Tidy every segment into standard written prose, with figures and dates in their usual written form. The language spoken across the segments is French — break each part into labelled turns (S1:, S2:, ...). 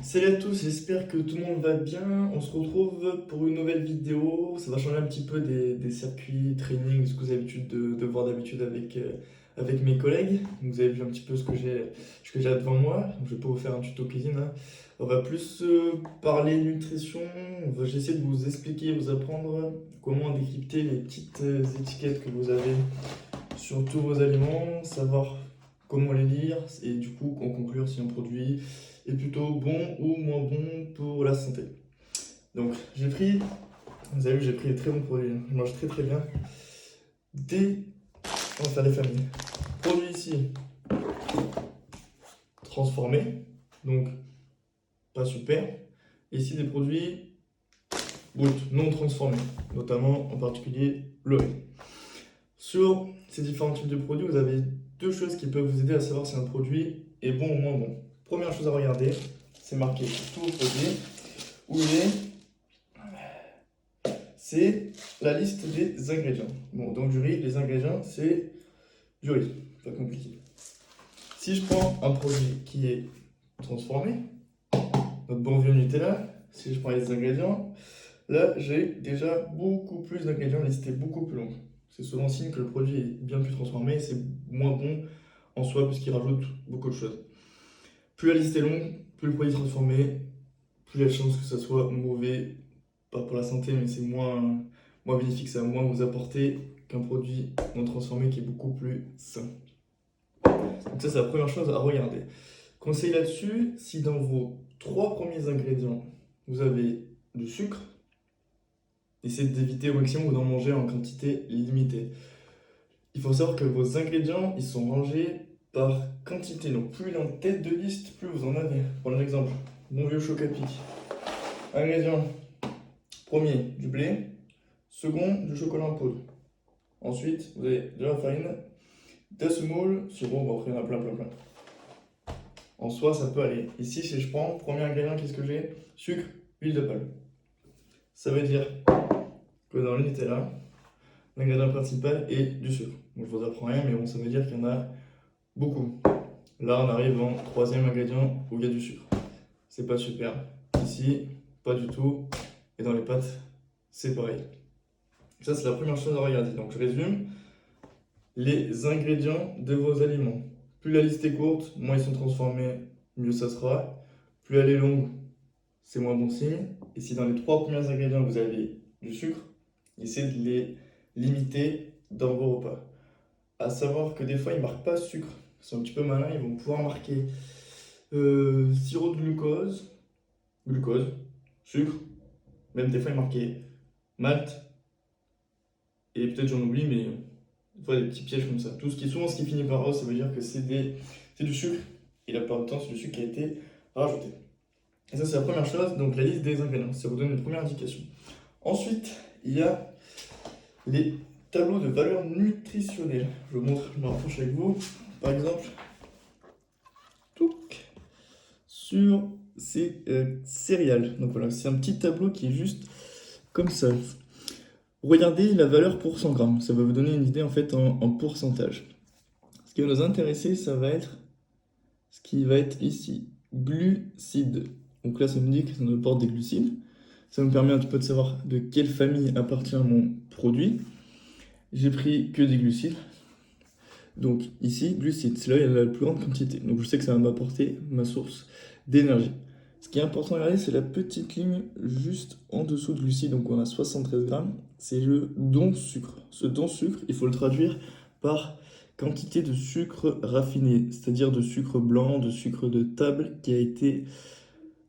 S1: Salut à tous, j'espère que tout le monde va bien. On se retrouve pour une nouvelle vidéo. Ça va changer un petit peu des circuits training, ce que vous avez l'habitude de voir d'habitude avec mes collègues. Donc, vous avez vu un petit peu ce que j'ai devant moi. Donc, je vais pas vous faire un tuto cuisine, hein. On va plus parler nutrition. J'essaie de vous expliquer, vous apprendre comment décrypter les petites étiquettes que vous avez sur tous vos aliments, savoir comment les lire et du coup en conclure si un produit est plutôt bon ou moins bon pour la santé. Donc vous avez vu, j'ai pris des très bons produits, hein. Je mange très très bien. On va faire les familles. Produits ici, transformés, donc pas super. Et ici des produits bruts, non transformés, notamment en particulier le riz. Sur ces différents types de produits, vous avez deux choses qui peuvent vous aider à savoir si un produit est bon ou moins bon. Première chose à regarder, c'est marqué sur tous vos produits, où c'est la liste des ingrédients. Bon, donc du riz, les ingrédients, c'est du riz, pas compliqué. Si je prends un produit qui est transformé, notre bon vieux Nutella, si je prends les ingrédients, là j'ai déjà beaucoup plus d'ingrédients, la liste est beaucoup plus longue. C'est souvent signe que le produit est bien plus transformé et c'est moins bon en soi puisqu'il rajoute beaucoup de choses. Plus la liste est longue, plus le produit est transformé, plus il y a de chances que ça soit mauvais, pas pour la santé, mais c'est moins bénéfique, ça va moins vous apporter qu'un produit non transformé qui est beaucoup plus sain. Donc ça, c'est la première chose à regarder. Conseil là-dessus, si dans vos trois premiers ingrédients, vous avez du sucre, essayez d'éviter au maximum ou d'en manger en quantité limitée. Il faut savoir que vos ingrédients, ils sont rangés par quantité. Donc plus il est en tête de liste, plus vous en avez. Pour un exemple, mon vieux choc à pic. Ingrédient premier, du blé. Second, du chocolat en poudre. Ensuite, vous avez de la farine, des semoule, sirop, bon après il y en a plein, plein, plein. En soi, ça peut aller. Ici, si je prends, premier ingrédient, qu'est-ce que j'ai? Sucre, huile de palme. Ça veut dire que dans le Nutella, l'ingrédient principal est du sucre. Donc je vous apprends rien, mais bon, ça veut dire qu'il y en a beaucoup. Là, on arrive en troisième ingrédient où il y a du sucre. C'est pas super. Ici, pas du tout. Et dans les pâtes, c'est pareil. Ça, c'est la première chose à regarder. Donc, je résume. Les ingrédients de vos aliments. Plus la liste est courte, moins ils sont transformés, mieux ça sera. Plus elle est longue, c'est moins bon signe. Et si dans les trois premiers ingrédients, vous avez du sucre, essayez de les limiter dans vos repas. À savoir que des fois, ils ne marquent pas sucre. Ils sont un petit peu malins, ils vont pouvoir marquer sirop de glucose, sucre, même des fois, ils marquaient malt, et peut-être j'en oublie, mais des fois, des petits pièges comme ça. Souvent, ce qui finit par rose, ça veut dire que c'est du sucre, et la plupart du temps, c'est du sucre qui a été rajouté. Et ça, c'est la première chose, donc la liste des ingrédients, ça vous donne une première indication. Ensuite, il y a les tableaux de valeur nutritionnelle. Je vous montre, je me rapproche avec vous. Par exemple, sur ces céréales. Donc voilà, c'est un petit tableau qui est juste comme ça. Regardez la valeur pour 100 grammes. Ça va vous donner une idée en fait en pourcentage. Ce qui va nous intéresser, ça va être ce qui va être ici, glucides. Donc là, ça me dit que ça nous apporte des glucides. Ça me permet un petit peu de savoir de quelle famille appartient mon produit. J'ai pris que des glucides. Donc ici, glucides, c'est là où il y a la plus grande quantité. Donc je sais que ça va m'apporter ma source d'énergie. Ce qui est important à regarder, c'est la petite ligne juste en dessous de glucides. Donc on a 73 grammes, c'est le don sucre. Ce don sucre, il faut le traduire par quantité de sucre raffiné, c'est-à-dire de sucre blanc, de sucre de table qui a été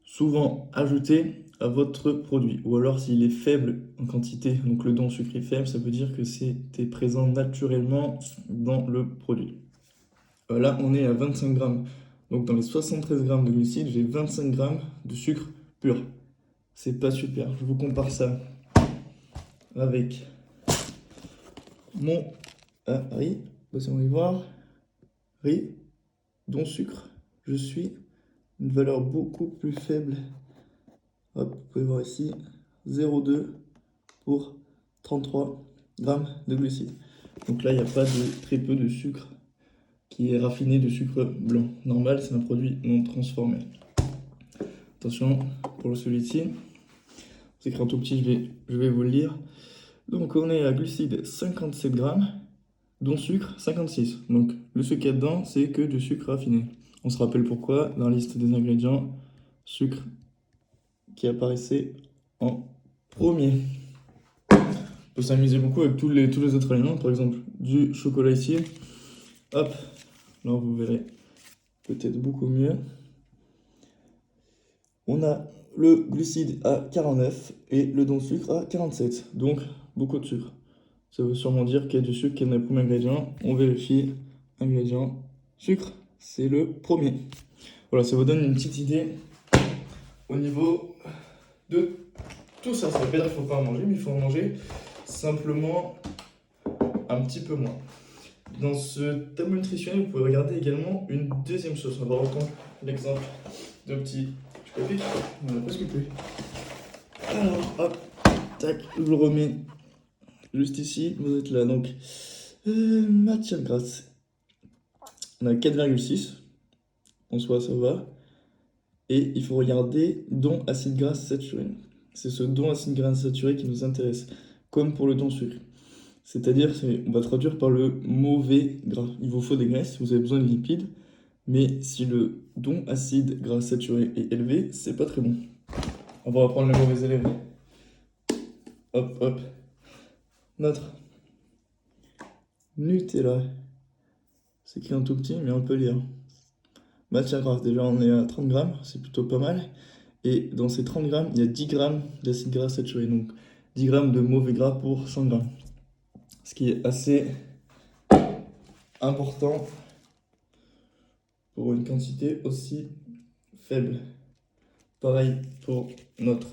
S1: souvent ajouté à votre produit. Ou alors s'il est faible en quantité, donc le don sucre est faible, ça veut dire que c'était présent naturellement dans le produit. Là, on est à 25 grammes. Donc dans les 73 grammes de glucides, j'ai 25 grammes de sucre pur. C'est pas super. Je vous compare ça avec mon riz. On va voir. Riz, dont sucre. Je suis une valeur beaucoup plus faible. Hop, vous pouvez voir ici. 0,2 pour 33 grammes de glucides. Donc là, il n'y a pas de très peu de sucre qui est raffiné de sucre blanc. Normal, c'est un produit non transformé. Attention, pour celui-ci, c'est écrit en tout petit, je vais vous le lire. Donc on est à glucides 57 grammes, dont sucre 56. Donc le sucre qu'il y a dedans, c'est que du sucre raffiné. On se rappelle pourquoi, dans la liste des ingrédients, sucre qui apparaissait en premier. On peut s'amuser beaucoup avec tous les autres aliments, par exemple du chocolat ici. Hop, là vous verrez peut-être beaucoup mieux. On a le glucide à 49 et le don sucre à 47, donc beaucoup de sucre. Ça veut sûrement dire qu'il y a du sucre qui est dans le premier ingrédient. On vérifie, ingrédient, sucre, c'est le premier. Voilà, ça vous donne une petite idée au niveau de tout ça. Ça veut pas dire qu'il ne faut pas en manger, mais il faut en manger simplement un petit peu moins. Dans ce tableau nutritionnel, vous pouvez regarder également une deuxième chose. On va reprendre l'exemple de petit chocolat. On a presque plus. Alors, hop, tac, je le remets juste ici. Vous êtes là, donc matière grasse. On a 4,6. En soi, ça va. Et il faut regarder don acide gras saturé. C'est ce don acide gras saturé qui nous intéresse, comme pour le don sucre. C'est-à-dire, on va traduire par le mauvais gras. Il vous faut des graisses, vous avez besoin de lipides, mais si le don acide gras saturé est élevé, c'est pas très bon. On va reprendre les mauvais élèves. Hop, hop. Notre Nutella. C'est écrit en tout petit, mais on peut lire. Matière grasse, déjà on est à 30 grammes, c'est plutôt pas mal. Et dans ces 30 grammes, il y a 10 grammes d'acide gras saturé, donc 10 grammes de mauvais gras pour 100 grammes. Ce qui est assez important pour une quantité aussi faible. Pareil pour notre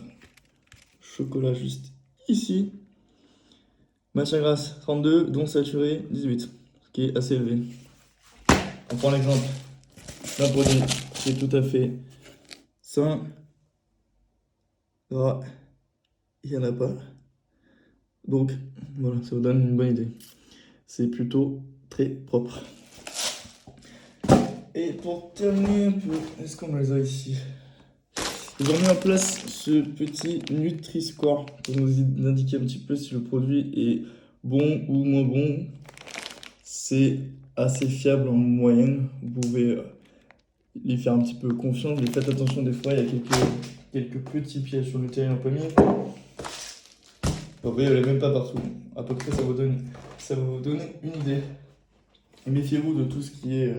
S1: chocolat juste ici. Matière grasse 32, dont saturé 18, ce qui est assez élevé. On prend l'exemple d'un produit qui est tout à fait sain, gras, il n'y en a pas. Donc voilà, ça vous donne une bonne idée. C'est plutôt très propre. Et pour terminer un peu, est-ce qu'on les a ici? Ils ont mis en place ce petit Nutri-Score pour nous indiquer un petit peu si le produit est bon ou moins bon. C'est assez fiable en moyenne. Vous pouvez les faire un petit peu confiance, mais faites attention des fois, il y a quelques petits pièges sur le terrain un peu mis. Vous voyez, elle n'est même pas partout. À peu près, ça va vous donner une idée. Et méfiez-vous de tout ce qui est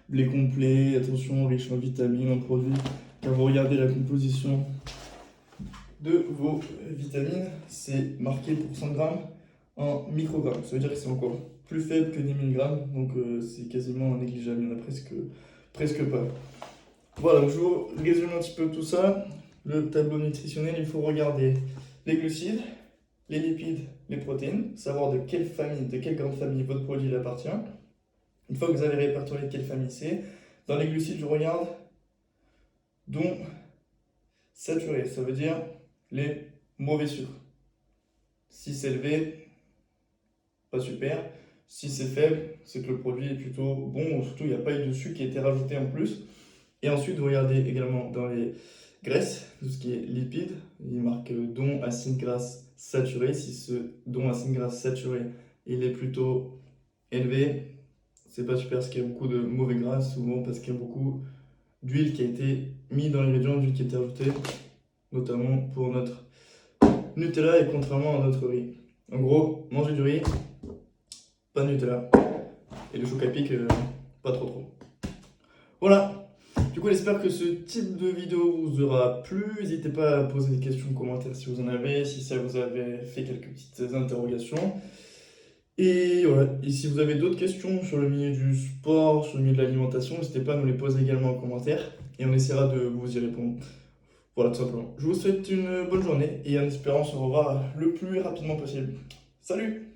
S1: blé complet, attention, riche en vitamines, en produits. Quand vous regardez la composition de vos vitamines, c'est marqué pour 100 grammes en microgrammes. Ça veut dire que c'est encore plus faible que 10 milligrammes, donc c'est quasiment négligeable, il n'y en a presque pas. Voilà, je vous résume un petit peu tout ça. Le tableau nutritionnel, il faut regarder les glucides, les lipides, les protéines, savoir de quelle grande famille votre produit appartient. Une fois que vous avez répertorié de quelle famille c'est, dans les glucides, je regarde dont saturé, ça veut dire les mauvais sucres. Si c'est élevé, pas super. Si c'est faible, c'est que le produit est plutôt bon, ou surtout il n'y a pas eu de sucre qui a été rajouté en plus. Et ensuite, vous regardez également dans les graisses, tout ce qui est lipides, il marque don acide gras saturé. Si ce don acide gras saturé il est plutôt élevé, c'est pas super parce qu'il y a beaucoup de mauvais gras, souvent parce qu'il y a beaucoup d'huile qui a été mise dans l'ingrédient, d'huile qui a été ajoutée, notamment pour notre Nutella et contrairement à notre riz. En gros, mangez du riz, pas de Nutella, et le chocolat pic, pas trop. Voilà. Du coup, j'espère que ce type de vidéo vous aura plu. N'hésitez pas à poser des questions en commentaire si vous en avez, si ça vous avait fait quelques petites interrogations. Et voilà, et si vous avez d'autres questions sur le milieu du sport, sur le milieu de l'alimentation, n'hésitez pas à nous les poser également en commentaire et on essaiera de vous y répondre. Voilà, tout simplement. Je vous souhaite une bonne journée et en espérant se revoir le plus rapidement possible. Salut!